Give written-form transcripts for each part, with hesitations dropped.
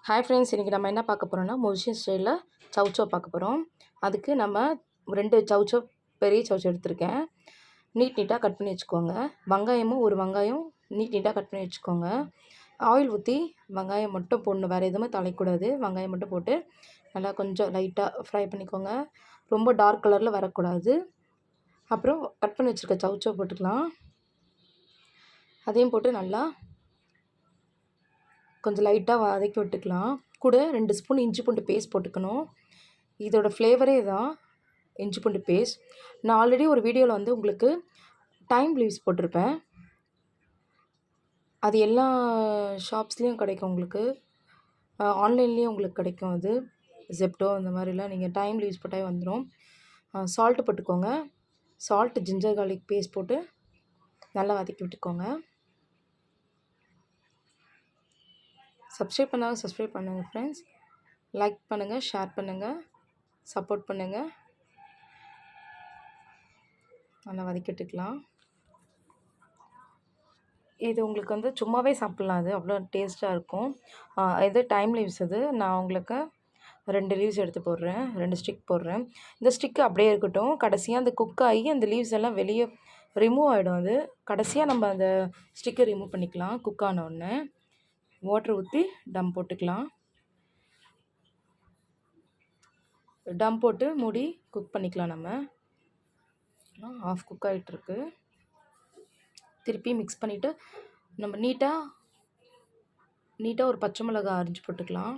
Hi friends, இன்றைக்கி நம்ம என்ன பார்க்க போகிறோம்னா மொரிஷியன் ஸ்டைலில் சவுச்சோ பார்க்க போகிறோம். அதுக்கு நம்ம 2 சவுச்சோ, பெரிய சவுச்சோ எடுத்திருக்கேன். நீட்டாக கட் பண்ணி வச்சுக்கோங்க. வெங்காயமும் ஒரு வெங்காயம் நீட்டாக கட் பண்ணி வச்சுக்கோங்க. ஆயில் ஊற்றி வெங்காயம் மட்டும் போடணும், வேறு எதுவுமே தாளிக்கக்கூடாது. வெங்காயம் மட்டும் போட்டு நல்லா கொஞ்சம் லைட்டாக ஃப்ரை பண்ணிக்கோங்க. ரொம்ப டார்க் கலரில் வரக்கூடாது. அப்புறம் கட் பண்ணி வச்சுருக்க சவுச்சோ போட்டுக்கலாம். அதையும் போட்டு நல்லா கொஞ்சம் லைட்டாக வதக்கி விட்டுக்கலாம். கூட 2 ஸ்பூன் இஞ்சி பூண்டு பேஸ்ட் போட்டுக்கணும். இதோட ஃப்ளேவரே தான் இஞ்சி பூண்டு பேஸ்ட். நான் ஆல்ரெடி ஒரு வீடியோவில் வந்து உங்களுக்கு டைம் லீவ்ஸ் போட்டிருப்பேன். அது எல்லா ஷாப்ஸ்லேயும் கிடைக்கும் உங்களுக்கு. ஆன்லைன்லேயும் உங்களுக்கு கிடைக்கும். அது ஜெப்டோ அந்த மாதிரிலாம் நீங்கள் டைம் லீவ்ஸ் போட்டால் வந்துடும். சால்ட்டு போட்டுக்கோங்க. சால்ட்டு, ஜிஞ்சர் கார்லிக் பேஸ்ட் போட்டு நல்லா வதக்கி விட்டுக்கோங்க. சப்ஸ்கிரைப் பண்ணாலும் சப்ஸ்கிரைப் பண்ணுங்கள் ஃப்ரெண்ட்ஸ். லைக் பண்ணுங்கள், ஷேர் பண்ணுங்கள், சப்போர்ட் பண்ணுங்கள். நல்லா வதக்கிட்டுக்கலாம். இது உங்களுக்கு வந்து சும்மாவே சாப்பிட்லாம். அது அவ்வளோ டேஸ்ட்டாக இருக்கும். இது டைம் லீவ்ஸ். இது நான் உங்களுக்கு 2 லீவ்ஸ் எடுத்து போடுறேன், 2 ஸ்டிக் போடுறேன். இந்த ஸ்டிக்கு அப்படியே இருக்கட்டும். கடைசியாக அந்த குக் ஆகி அந்த லீவ்ஸ் எல்லாம் வெளியே ரிமூவ் ஆகிடும். அது கடைசியாக நம்ம அந்த ஸ்டிக்கை ரிமூவ் பண்ணிக்கலாம். குக் ஆன உடனே வாட்டர் ஊற்றி டம் போட்டுக்கலாம். டம் போட்டு மூடி குக் பண்ணிக்கலாம். நம்ம ஆஃப் குக் ஆகிட்டுருக்கு. திருப்பி மிக்ஸ் பண்ணிவிட்டு நம்ம நீட்டாக ஒரு பச்சை மிளகாய் அரிஞ்சு போட்டுக்கலாம்.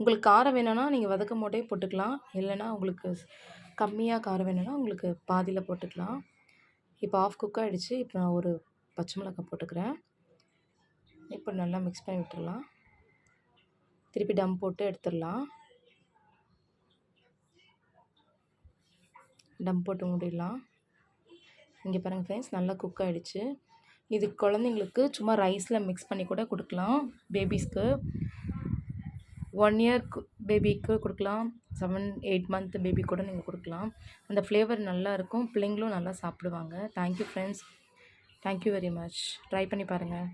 உங்களுக்கு காரம் வேணும்னா நீங்கள் வதக்கும் போதே போட்டுக்கலாம். இல்லைன்னா உங்களுக்கு கம்மியாக காரம் வேணும்னா உங்களுக்கு பாதியில் போட்டுக்கலாம். இப்போ ஆஃப் குக் ஆகிடுச்சு. இப்போ நான் ஒரு பச்சை மிளகாய் போட்டுக்கிறேன். இப்போ நல்லா மிக்ஸ் பண்ணி விட்டுடலாம். திருப்பி டம் போட்டு எடுத்துடலாம். டம் போட்டு மூடிடலாம். இங்கே பாருங்கள் ஃப்ரெண்ட்ஸ், நல்லா குக் ஆகிடுச்சு. இது குழந்தைங்களுக்கு சும்மா ரைஸில் மிக்ஸ் பண்ணி கூட கொடுக்கலாம். பேபிஸ்க்கு 1 இயர் பேபிக்கு கொடுக்கலாம். 7-8 மந்த் பேபி கூட நீங்கள் கொடுக்கலாம். அந்த ஃப்ளேவர் நல்லாயிருக்கும். பிள்ளைங்களும் நல்லா சாப்பிடுவாங்க. Thank you friends. Thank you very much. Try பண்ணி பாருங்கள்.